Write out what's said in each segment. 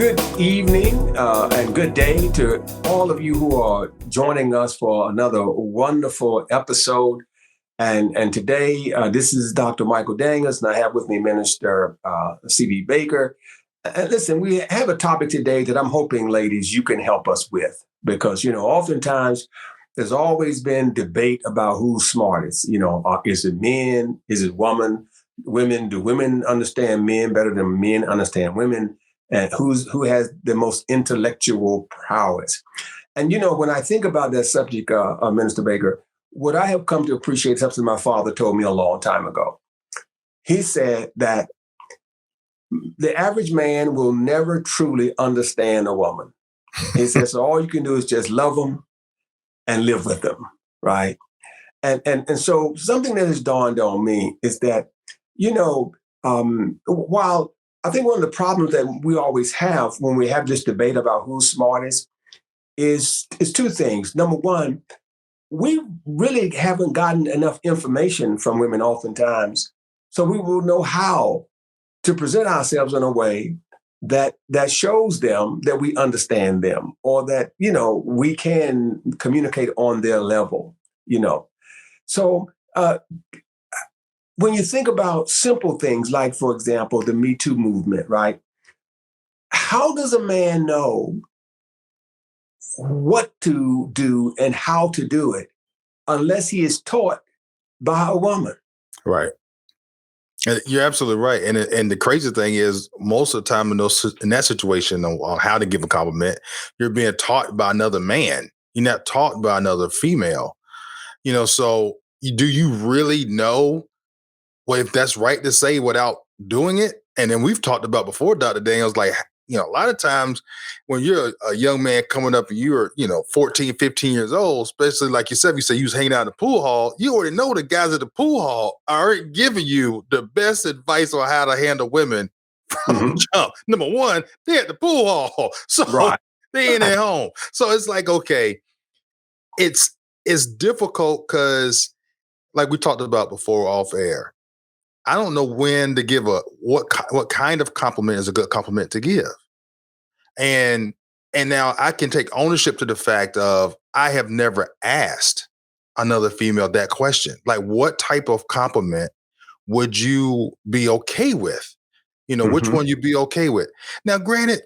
Good evening and good day to all of you who are joining us for another wonderful episode. And today, this is Dr. Michael Daniels, and I have with me Minister C.B. Baker. And listen, we have a topic today that I'm hoping, ladies, you can help us with, because, oftentimes there's always been debate about who's smartest. Is it men? Is it women? Do women understand men better than men understand women? And who has the most intellectual prowess? And when I think about that subject, Minister Baker, what I have come to appreciate is something my father told me a long time ago. He said that the average man will never truly understand a woman. He says, so all you can do is just love them and live with them, right? And so something that has dawned on me is that, while I think one of the problems that we always have when we have this debate about who's smartest is two things. Number one, we really haven't gotten enough information from women oftentimes, so we will know how to present ourselves in a way that shows them that we understand them, or that, we can communicate on their level, So when you think about simple things like, for example, the Me Too movement, right? How does a man know what to do and how to do it unless he is taught by a woman? Right. And you're absolutely right. And the crazy thing is, most of the time in that situation on how to give a compliment, you're being taught by another man. You're not taught by another female. So do you really know if that's right to say without doing it? And then we've talked about before, Dr. Daniels, like, a lot of times when you're a young man coming up and you're, 14, 15 years old, especially like you said, you was hanging out in the pool hall, you already know the guys at the pool hall are already giving you the best advice on how to handle women from jump. Number one, they're at the pool hall. So they ain't at home. So it's like, okay, it's difficult because, like we talked about before off air, I don't know when to give what kind of compliment is a good compliment to give. And now I can take ownership to the fact of I have never asked another female that question. Like, what type of compliment would you be okay with? Which one you'd be okay with? Now, granted,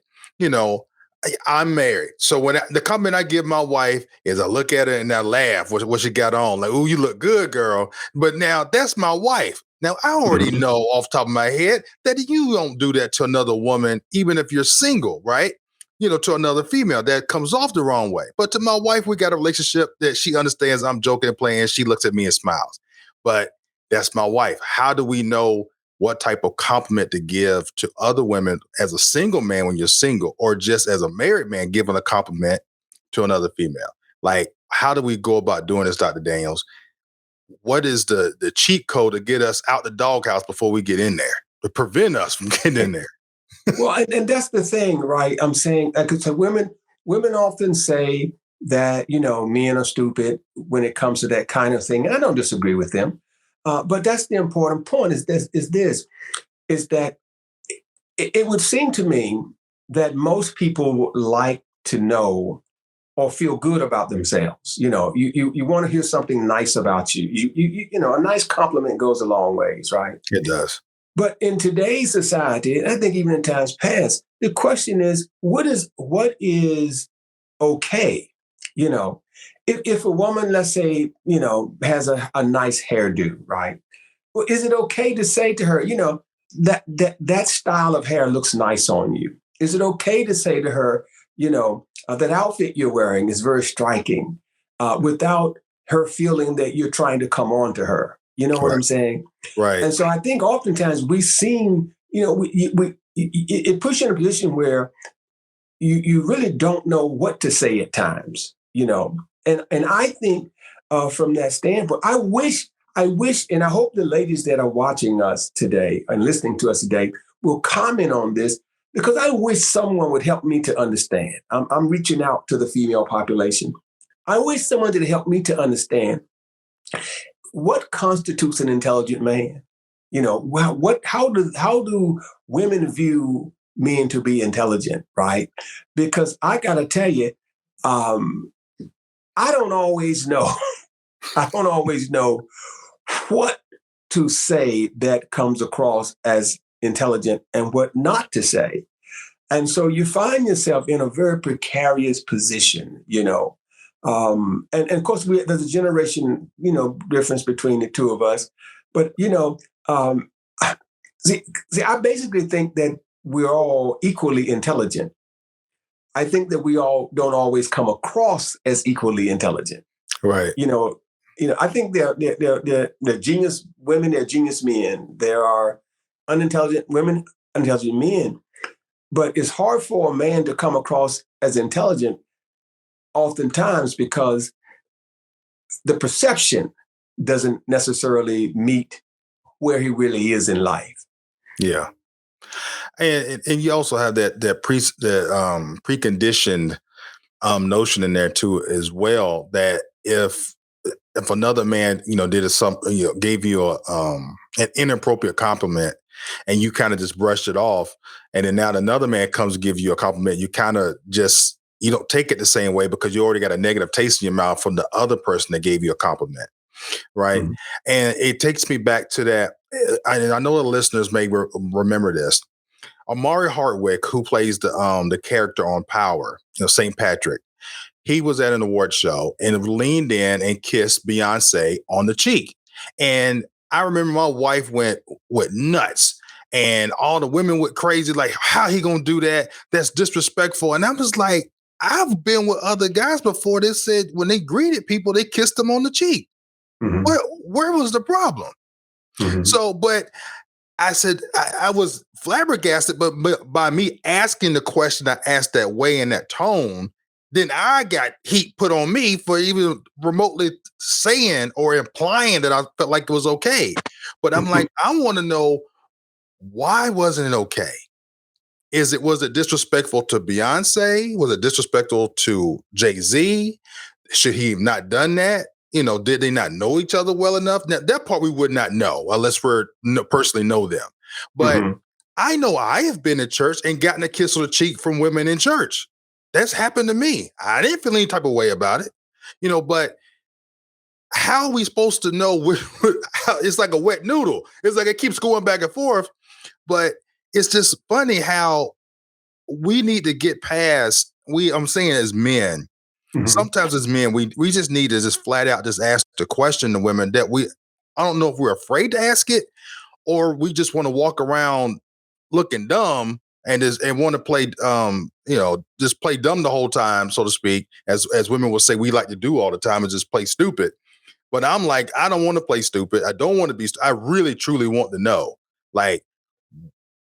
I'm married. So when the compliment I give my wife is I look at her and I laugh, what she got on. Like, "Ooh, you look good, girl." But now that's my wife. Now, I already know off the top of my head that you don't do that to another woman, even if you're single, right? To another female, that comes off the wrong way. But to my wife, we got a relationship that she understands I'm joking and playing. She looks at me and smiles. But that's my wife. How do we know what type of compliment to give to other women as a single man when you're single, or just as a married man giving a compliment to another female? Like, how do we go about doing this, Dr. Daniels? What is the cheat code to get us out the doghouse before we get in there, to prevent us from getting in there? Well, and that's the thing, right? I'm saying, because women often say that, men are stupid when it comes to that kind of thing. And I don't disagree with them. But that's the important point is that it would seem to me that most people would like to know or feel good about themselves. You want to hear something nice about you. A nice compliment goes a long ways, right? It does. But in today's society, and I think even in times past, the question is, what is okay? If a woman, let's say, has a nice hairdo, right? Well, is it okay to say to her, that style of hair looks nice on you? Is it okay to say to her, that outfit you're wearing is very striking, without her feeling that you're trying to come on to her? You know what I'm saying? Right. And so I think oftentimes we seem, it puts you in a position where you really don't know what to say at times, And I think from that standpoint, I wish, and I hope the ladies that are watching us today and listening to us today will comment on this, because I wish someone would help me to understand. I'm reaching out to the female population. I wish someone would help me to understand what constitutes an intelligent man. How do women view men to be intelligent, right? Because I got to tell you, I don't always know. I don't always know what to say that comes across as intelligent and what not to say. And so you find yourself in a very precarious position, and of course, there's a generation, difference between the two of us. But, um, see, I basically think that we're all equally intelligent. I think that we all don't always come across as equally intelligent. Right. I think they're genius women, they're genius men. There are unintelligent women, unintelligent men. But it's hard for a man to come across as intelligent oftentimes because the perception doesn't necessarily meet where he really is in life. Yeah. And you also have that preconditioned notion in there too as well, that if another man did something, gave you an inappropriate compliment, and you kind of just brushed it off, and then now another man comes to give you a compliment, you kind of just, you don't take it the same way because you already got a negative taste in your mouth from the other person that gave you a compliment, right? Mm-hmm. And it takes me back to that. I know the listeners may remember this. Amari Hardwick, who plays the character on Power, St. Patrick, he was at an award show and leaned in and kissed Beyonce on the cheek. And I remember my wife went nuts, and all the women went crazy, like, how he gonna do that? That's disrespectful. And I was like, I've been with other guys before that said when they greeted people, they kissed them on the cheek. Mm-hmm. Where was the problem? Mm-hmm. So, but I said, I was flabbergasted, but by me asking the question I asked that way in that tone, then I got heat put on me for even remotely saying or implying that I felt like it was okay. But I'm like, I want to know, why wasn't it okay? Was it disrespectful to Beyonce? Was it disrespectful to Jay-Z? Should he have not done that? Did they not know each other well enough? Now, that part we would not know unless we're personally know them. But I know I have been in church and gotten a kiss on the cheek from women in church. That's happened to me. I didn't feel any type of way about it, but how are we supposed to know? It's like a wet noodle. It's like it keeps going back and forth. But it's just funny how we need to get past, I'm saying as men, sometimes as men, we just need to just flat out just ask the question to women that I don't know if we're afraid to ask it, or we just want to walk around looking dumb and want to play, just play dumb the whole time, so to speak, as women will say we like to do all the time, and just play stupid. But I'm like, I don't want to play stupid. I don't want to be. I really, truly want to know, like,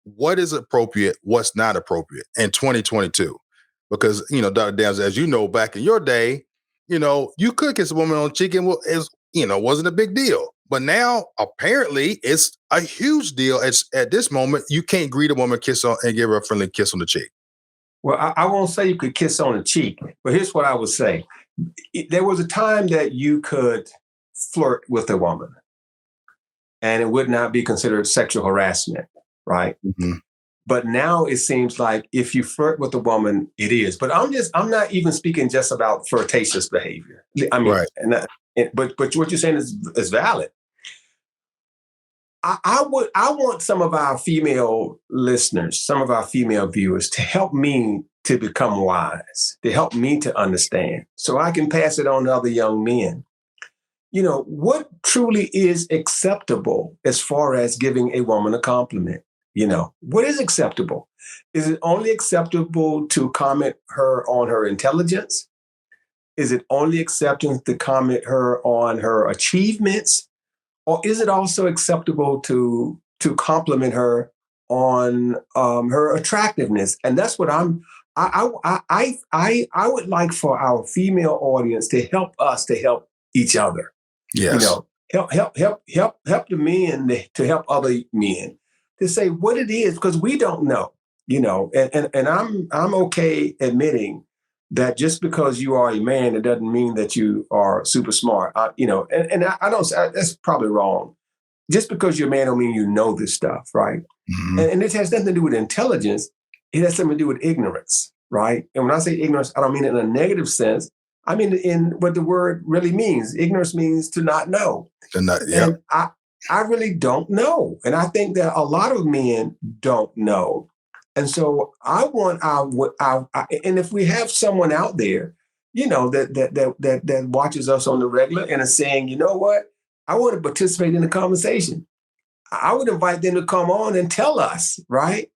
what is appropriate, what's not appropriate in 2022. Because, Dr. Downs, as you know, back in your day, you could kiss a woman on the cheek and wasn't a big deal. But now apparently it's a huge deal. At this moment, you can't greet a woman, and give her a friendly kiss on the cheek. Well, I won't say you could kiss on the cheek, but here's what I would say. There was a time that you could flirt with a woman and it would not be considered sexual harassment, right? Mm-hmm. But now it seems like if you flirt with a woman, it is. But I'm not even speaking just about flirtatious behavior. I mean, right. But what you're saying is valid. I want some of our female listeners, some of our female viewers to help me to become wise, to help me to understand, so I can pass it on to other young men. What truly is acceptable as far as giving a woman a compliment? What is acceptable? Is it only acceptable to comment her on her intelligence? Is it only acceptable to comment her on her achievements? Or is it also acceptable to compliment her on her attractiveness? And that's what I would like for our female audience to help us to help each other. Yes. Help the men to help other men to say what it is, because we don't know, and I'm okay admitting that just because you are a man, it doesn't mean that you are super smart. I don't. That's probably wrong. Just because you're a man don't mean you know this stuff, right? Mm-hmm. And it has nothing to do with intelligence. it has something to do with ignorance, right? And when I say ignorance, I don't mean it in a negative sense. I mean in what the word really means. Ignorance means to not know. Yeah. And I really don't know. And I think that a lot of men don't know. And so I want and if we have someone out there, that watches us on the regular and is saying, you know what, I want to participate in the conversation. I would invite them to come on and tell us, right?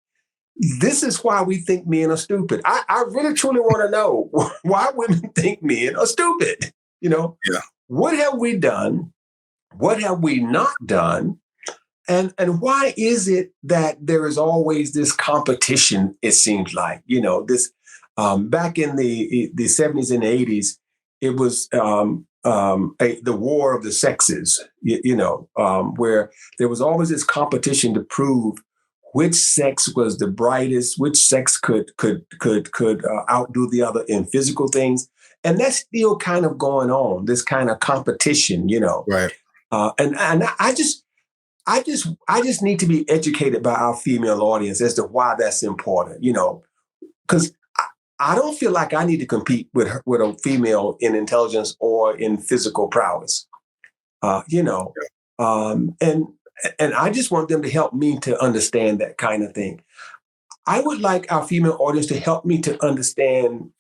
This is why we think men are stupid. I really truly want to know why women think men are stupid. Yeah. What have we done? What have we not done? And why is it that there is always this competition? It seems like this back in the 70s and 80s, it was the war of the sexes. Where there was always this competition to prove which sex was the brightest, which sex could outdo the other in physical things, and that's still kind of going on. This kind of competition, Right. and I just need to be educated by our female audience as to why that's important, because I don't feel like I need to compete with a female in intelligence or in physical prowess, and I just want them to help me to understand that kind of thing. I would like our female audience to help me to understand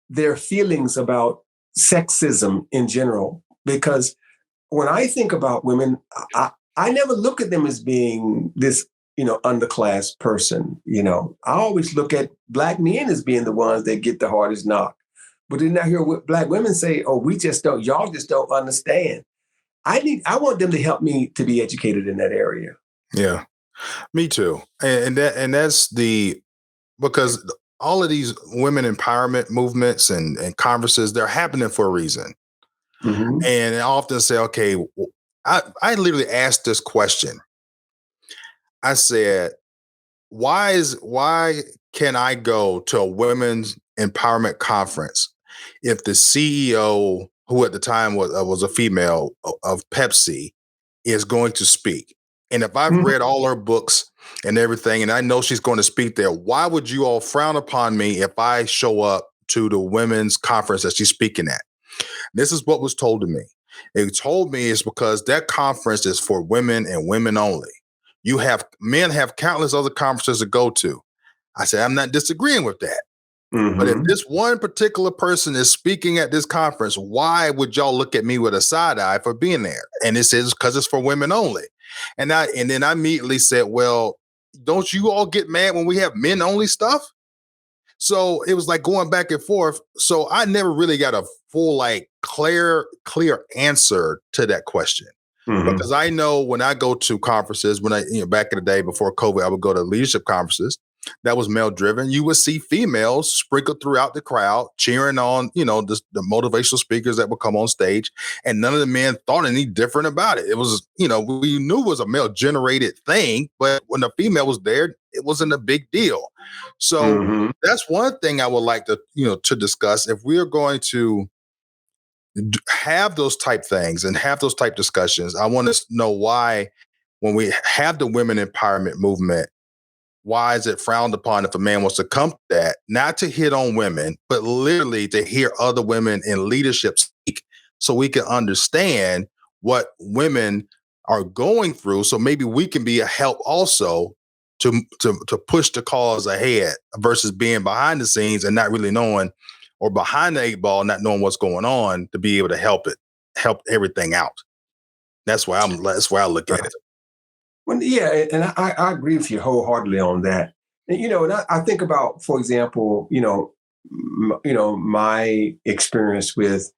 their feelings about sexism in general, because when I think about women, I never look at them as being this, underclass person. I always look at Black men as being the ones that get the hardest knock. But then I hear what Black women say, "Oh, y'all just don't understand." I want them to help me to be educated in that area. Yeah. Me too. And that's because all of these women empowerment movements and conferences, they're happening for a reason. Mm-hmm. And I often say, okay, I literally asked this question. I said, why can I go to a women's empowerment conference if the CEO, who at the time was a female of Pepsi, is going to speak? And if I've read all her books and everything, and I know she's going to speak there, why would you all frown upon me if I show up to the women's conference that she's speaking at? This is what was told to me. It told me it's because that conference is for women and women only. Men have countless other conferences to go to. I said, I'm not disagreeing with that. But if Mm-hmm. this one particular person is speaking at this conference, why would y'all look at me with a side eye for being there? And it says because it's for women only. And then I immediately said, well, don't you all get mad when we have men only stuff? So it was like going back and forth. So I never really got a full, like, clear answer to that question. Mm-hmm. Because I know when I go to conferences, back in the day before COVID, I would go to leadership conferences that was male driven. You would see females sprinkled throughout the crowd, cheering on, the motivational speakers that would come on stage. And none of the men thought any different about it. It was, we knew it was a male generated thing, but when the female was there, it wasn't a big deal. So Mm-hmm. that's one thing I would like to discuss. If we are going to have those type things and have those type discussions, I want to know why, when we have the women empowerment movement, why is it frowned upon if a man wants to come to that, not to hit on women, but literally to hear other women in leadership speak so we can understand what women are going through. So maybe we can be a help also to push the cause ahead versus being behind the scenes and not really knowing, or behind the eight ball, not knowing what's going on to be able to help everything out. That's why I look at it. Well, yeah, and I agree with you wholeheartedly on that. And I think about, for example, my experience with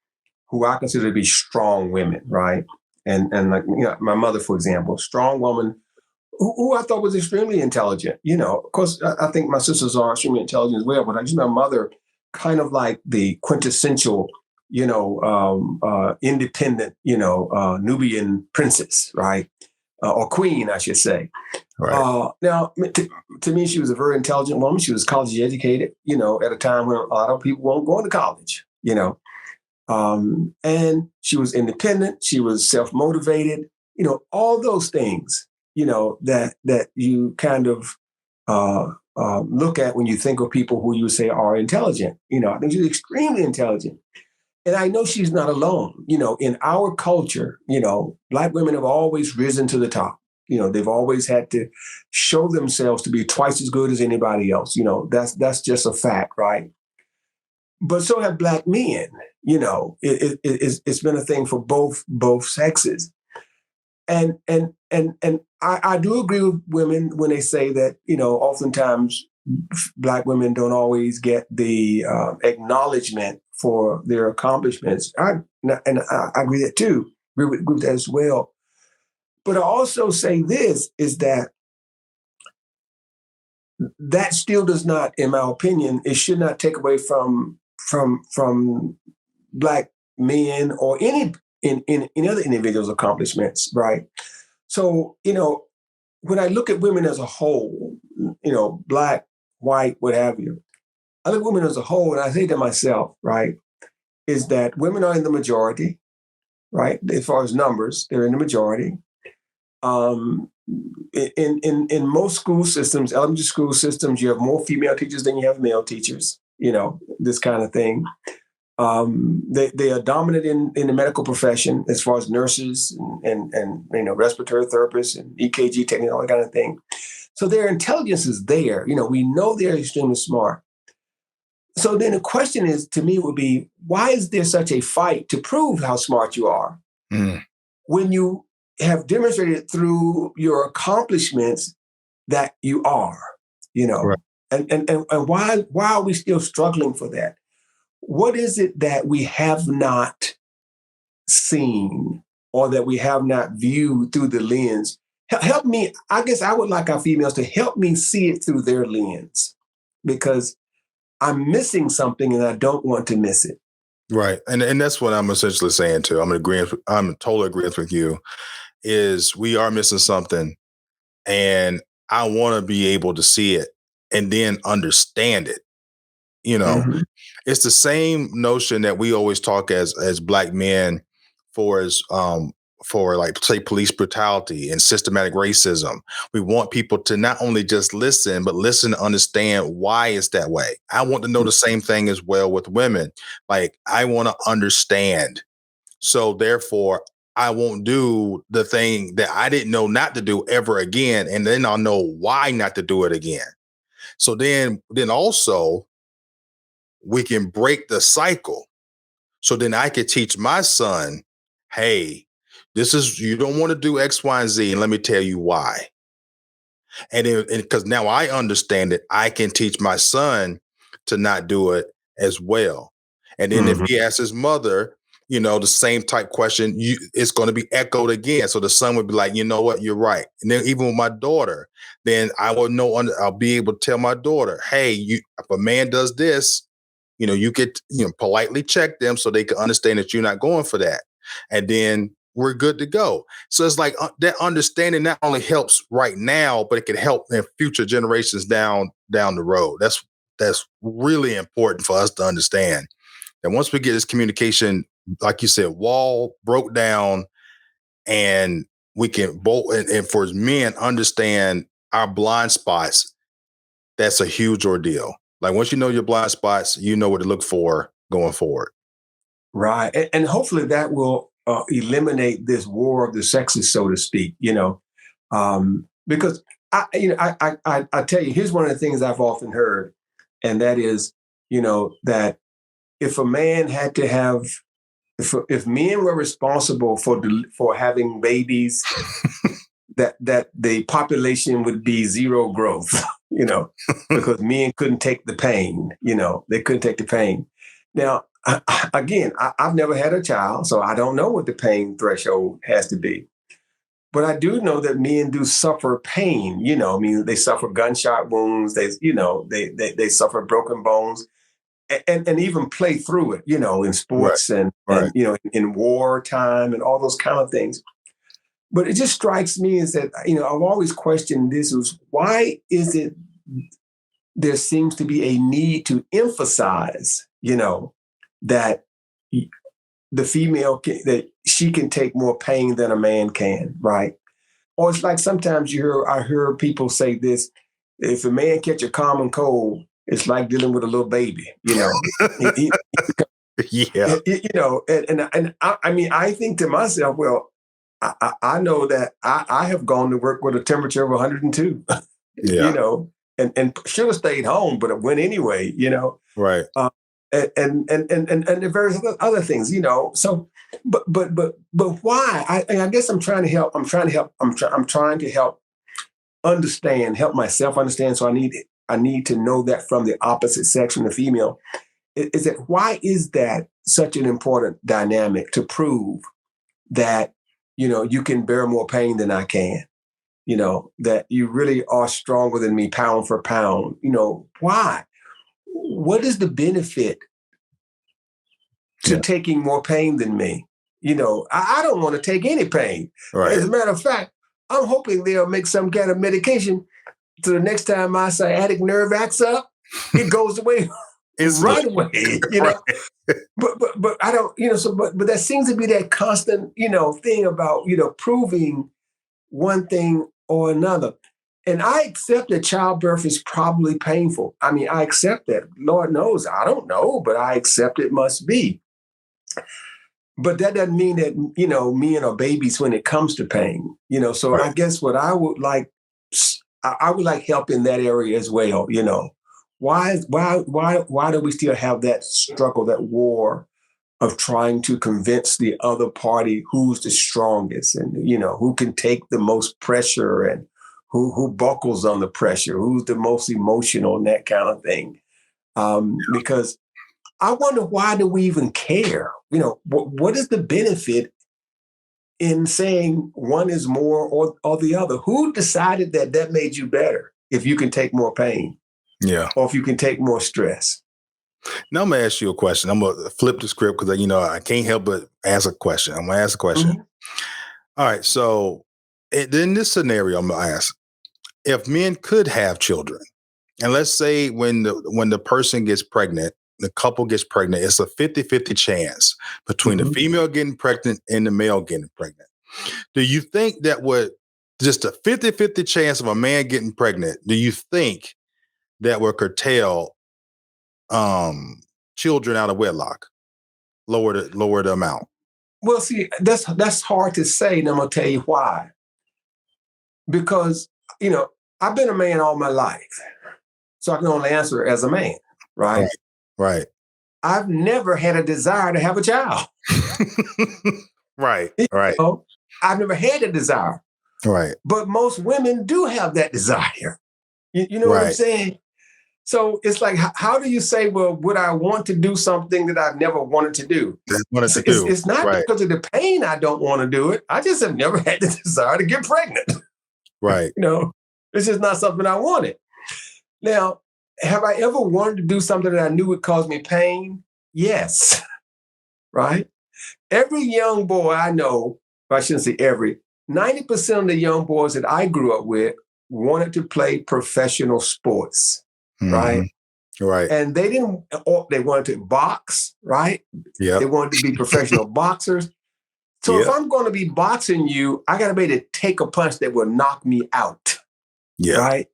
who I consider to be strong women, right? And like my mother, for example, strong woman who I thought was extremely intelligent. Of course, I think my sisters are extremely intelligent as well, but I just my mother kind of like the quintessential, independent, Nubian princess, right? Or queen, I should say. Right. Now, to me, she was a very intelligent woman. She was college educated, at a time when a lot of people weren't going to college, and she was independent. She was self-motivated, all those things, that you kind of look at when you think of people who you say are intelligent. I think she's extremely intelligent. And I know she's not alone. In our culture, Black women have always risen to the top. They've always had to show themselves to be twice as good as anybody else. That's just a fact, right? But so have Black men. It's been a thing for both sexes. And I do agree with women when they say that, oftentimes Black women don't always get the acknowledgement for their accomplishments. I agree that too. Agree with that as well. But I also say this is that still does not, in my opinion, it should not take away from Black men or any other individuals' accomplishments, right? So, when I look at women as a whole, Black, white, what have you, I look at women as a whole and I say to myself, right, is that women are in the majority, right? As far as numbers, they're in the majority. In most school systems, elementary school systems, you have more female teachers than you have male teachers, this kind of thing. They are dominant in the medical profession as far as nurses and respiratory therapists and EKG techniques, all that kind of thing. So their intelligence is there. We know they're extremely smart. So then the question is, to me, would be, why is there such a fight to prove how smart you are when you have demonstrated through your accomplishments that you are, Right. and why are we still struggling for that? What is it that we have not seen or that we have not viewed through the lens? Help me. I guess I would like our females to help me see it through their lens, because I'm missing something and I don't want to miss it. Right. And that's what I'm essentially saying too. I'm totally agreeing with you, is we are missing something, and I want to be able to see it and then understand it. Mm-hmm. It's the same notion that we always talk as Black men for like, say, police brutality and systematic racism. We want people to not only just listen, but listen to understand why it's that way. I want to know the same thing as well with women. Like, I want to understand. So therefore, I won't do the thing that I didn't know not to do ever again. And then I'll know why not to do it again. So then also we can break the cycle. So then I could teach my son, hey, you don't want to do X, Y, and Z. And let me tell you why. And because now I understand it, I can teach my son to not do it as well. And then if he asks his mother, the same type question, it's going to be echoed again. So the son would be like, you know what, you're right. And then even with my daughter, then I'll be able to tell my daughter, hey, if a man does this, you could, politely check them so they can understand that you're not going for that. And then we're good to go. So it's like that understanding not only helps right now, but it can help in future generations down the road. That's really important for us to understand. And once we get this communication, like you said, wall broke down, and we can both, and for men, understand our blind spots, that's a huge ordeal. Like, once you know your blind spots, you know what to look for going forward. Right. And hopefully that will eliminate this war of the sexes, so to speak, because I tell you, here's one of the things I've often heard, and that is, that if a man had to have, if men were responsible for having babies, that the population would be zero growth, because men couldn't take the pain, they couldn't take the pain. Now, again, I've never had a child, so I don't know what the pain threshold has to be. But I do know that men do suffer pain, they suffer gunshot wounds, they suffer broken bones, and even play through it, in Right. sports and Right. in wartime and all those kind of things. But it just strikes me as that, I've always questioned this, is why is it there seems to be a need to emphasize, that the female that she can take more pain than a man can, right? Or it's like sometimes I hear people say this, if a man catch a common cold, it's like dealing with a little baby. He, Yeah. I mean, I think to myself, well, I know that I have gone to work with a temperature of 102, Yeah. and should have stayed home, but it went anyway, Right. uh, and the various other things, So, but why? I guess I'm trying to help. I'm trying to help help myself understand. So I need to know that from the opposite sex, from the female. Is that why is that such an important dynamic to prove that you can bear more pain than I can? That you really are stronger than me pound for pound. Why? What is the benefit to Yeah. taking more pain than me? I don't want to take any pain. Right. As a matter of fact, I'm hoping they'll make some kind of medication so the next time my sciatic nerve acts up, it goes away right away. Right. But I don't, but that seems to be that constant, thing about, proving one thing or another. And I accept that childbirth is probably painful. I mean, I accept that. Lord knows, I don't know, but I accept it must be. But that doesn't mean that, men are babies when it comes to pain. So Right. I guess what I would like, I would like help in that area as well. Why do we still have that struggle, that war of trying to convince the other party who's the strongest, and who can take the most pressure, and who buckles on the pressure, who's the most emotional, and that kind of thing? Because I wonder, why do we even care? What is the benefit in saying one is more or the other? Who decided that made you better if you can take more pain? Yeah. Or if you can take more stress? Now I'm gonna ask you a question. I'm gonna flip the script because I can't help but ask a question. I'm gonna ask a question. Mm-hmm. All right. So in this scenario, I'm gonna ask if men could have children, and let's say when the person gets pregnant, the couple gets pregnant, it's a 50-50 chance between the Mm-hmm. female getting pregnant and the male getting pregnant. Do you think that would just a 50-50 chance of a man getting pregnant, do you think that would curtail children out of wedlock, lower the amount? Well, see, that's hard to say, and I'm gonna tell you why. Because I've been a man all my life, so I can only answer as a man, right? Right. Right. I've never had a desire to have a child. Right. You Right. I've never had a desire, Right. but most women do have that desire. You know what I'm Right. saying? So it's like, how do you say, well, would I want to do something that I've never wanted to do? That's what to It's, do. it's not Right. because of the pain I don't want to do it. I just have never had the desire to get pregnant. Right. It's just not something I wanted. Now, have I ever wanted to do something that I knew would cause me pain? Yes. Right? Every young boy I know, I shouldn't say every, 90% of the young boys that I grew up with wanted to play professional sports. Right? Mm-hmm. Right. And they wanted to box, right? Yep. They wanted to be professional boxers. So if Yep. I'm going to be boxing you, I got to be able to take a punch that will knock me out. Yeah. Right?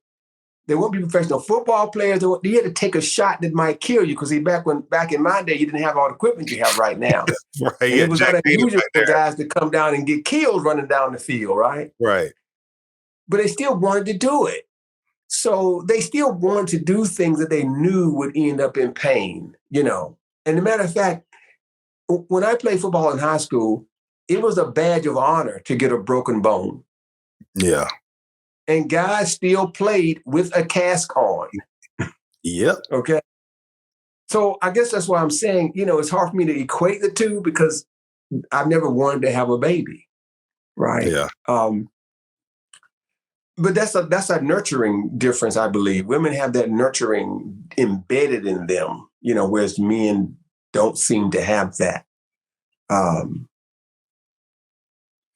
They won't be professional football players. They had to take a shot that might kill you, because back in my day, you didn't have all the equipment you have right now. Right. And Yeah. it was Jack not Tatum unusual right for there. guys to come down and get killed running down the field, right? Right. But they still wanted to do it. So they still wanted to do things that they knew would end up in pain, And as a matter of fact, when I played football in high school, it was a badge of honor to get a broken bone. Yeah. And guys still played with a cast on. Yep. Okay. So I guess that's why I'm saying, it's hard for me to equate the two, because I've never wanted to have a baby. Right. Yeah. But that's a nurturing difference, I believe. Women have that nurturing embedded in them, whereas men don't seem to have that.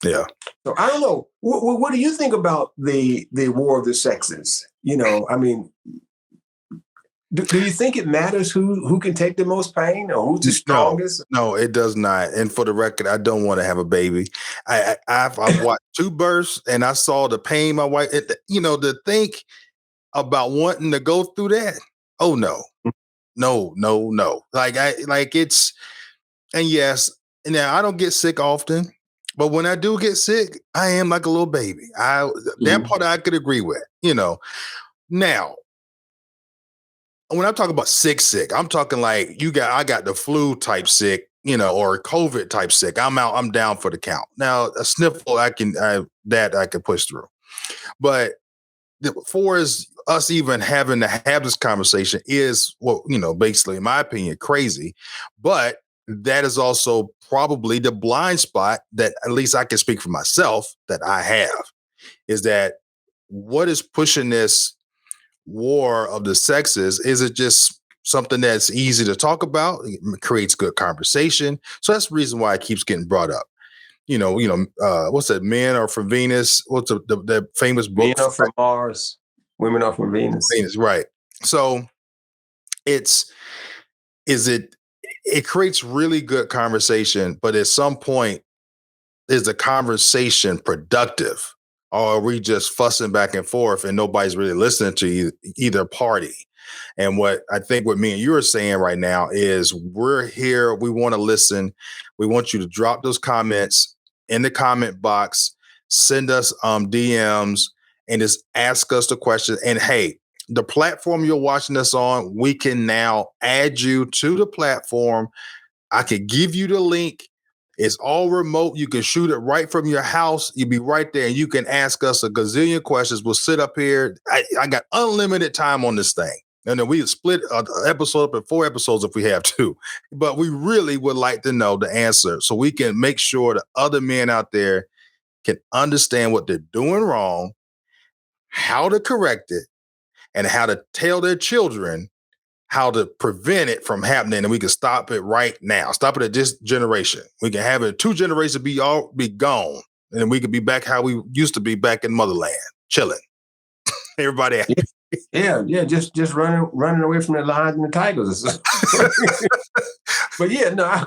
Yeah. So I don't know. What do you think about the war of the sexes? I mean, do you think it matters who can take the most pain, or who's the strongest? No, it does not. And for the record, I don't want to have a baby. I've watched two births, and I saw the pain my wife. To think about wanting to go through that. Oh no, no. It's, and yes, now I don't get sick often, but when I do get sick, I am like a little baby. That part I could agree with, Now, when I'm talking about sick, I'm talking like I got the flu type sick, or COVID type sick. I'm down for the count. Now, a sniffle, I can push through. But for as us even having to have this conversation is basically, in my opinion, crazy. But that is also probably the blind spot that, at least I can speak for myself, that I have, is that what is pushing this war of the sexes? Is it just something that's easy to talk about? It creates good conversation. So that's the reason why it keeps getting brought up. What's that? Men are from Venus. What's the famous book? Men are from Mars, women are from Venus. Venus, right. So it creates really good conversation, but at some point, is the conversation productive? Or are we just fussing back and forth and nobody's really listening to either party? And what I think what me and you are saying right now is, we're here. We want to listen. We want you to drop those comments in the comment box, send us DMs, and just ask us the question. And hey, the platform you're watching us on, we can now add you to the platform. I can give you the link. It's all remote. You can shoot it right from your house. You'll be right there, and you can ask us a gazillion questions. We'll sit up here. I got unlimited time on this thing. And then we split an episode up in 4 episodes if we have to. But we really would like to know the answer, so we can make sure that other men out there can understand what they're doing wrong, how to correct it, and how to tell their children how to prevent it from happening. And we can stop it right now. Stop it at this generation. We can have it 2 generations be gone. And then we could be back how we used to be back in motherland, chilling. Everybody happy. Yeah. Just running away from the lions and the tigers. But yeah, no,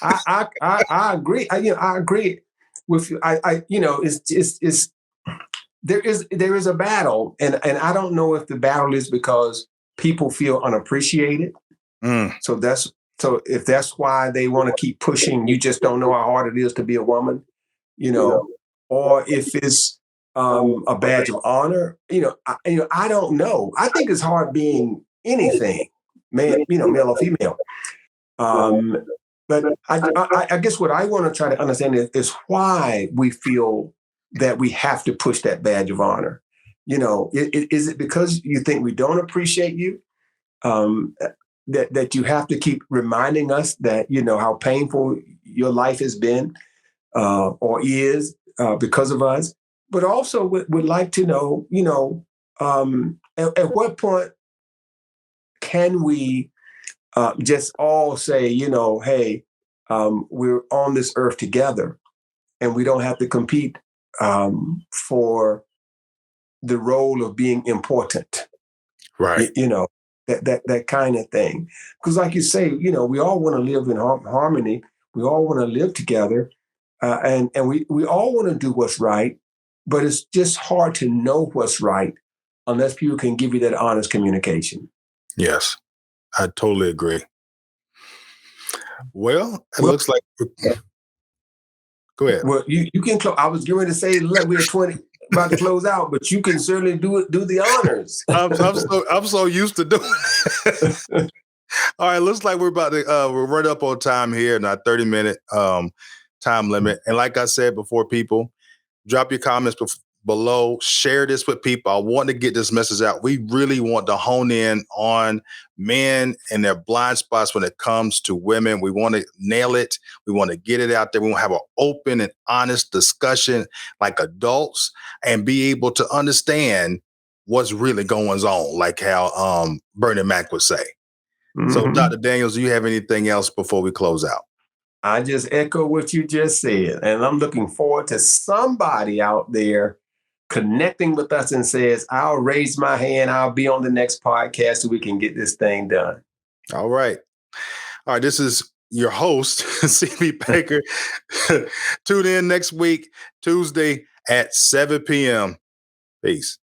I agree. I agree with you. It's there is a battle, and I don't know if the battle is because people feel unappreciated. So if that's why they want to keep pushing, you just don't know how hard it is to be a woman, or if it's a badge of honor. I don't know. I think it's hard being anything, man, male or female. But I guess what I want to try to understand is why we feel that we have to push that badge of honor. Is it because you think we don't appreciate you? That you have to keep reminding us that, how painful your life has been or is because of us, but also would like to know, at what point can we just all say, hey, we're on this earth together, and we don't have to compete for the role of being important, right? That kind of thing. Because, like you say, we all want to live in harmony. We all want to live together, and we all want to do what's right. But it's just hard to know what's right unless people can give you that honest communication. Yes, I totally agree. Well, it looks like. Go ahead. Well, you can close. I was going to say, look, we're 20 about to close out, but you can certainly do the honors. I'm so used to doing it. All right, looks like we're about to we're right up on time here in our 30-minute time limit. And like I said before, people, drop your comments below, share this with people. I want to get this message out. We really want to hone in on men and their blind spots when it comes to women. We want to nail it. We want to get it out there. We want to have an open and honest discussion like adults and be able to understand what's really going on, like how Bernie Mac would say. Mm-hmm. So, Dr. Daniels, do you have anything else before we close out? I just echo what you just said. And I'm looking forward to somebody out there connecting with us and says, I'll raise my hand. I'll be on the next podcast so we can get this thing done. All right. This is your host, CB Baker. Tune in next week, Tuesday at 7 p.m. Peace.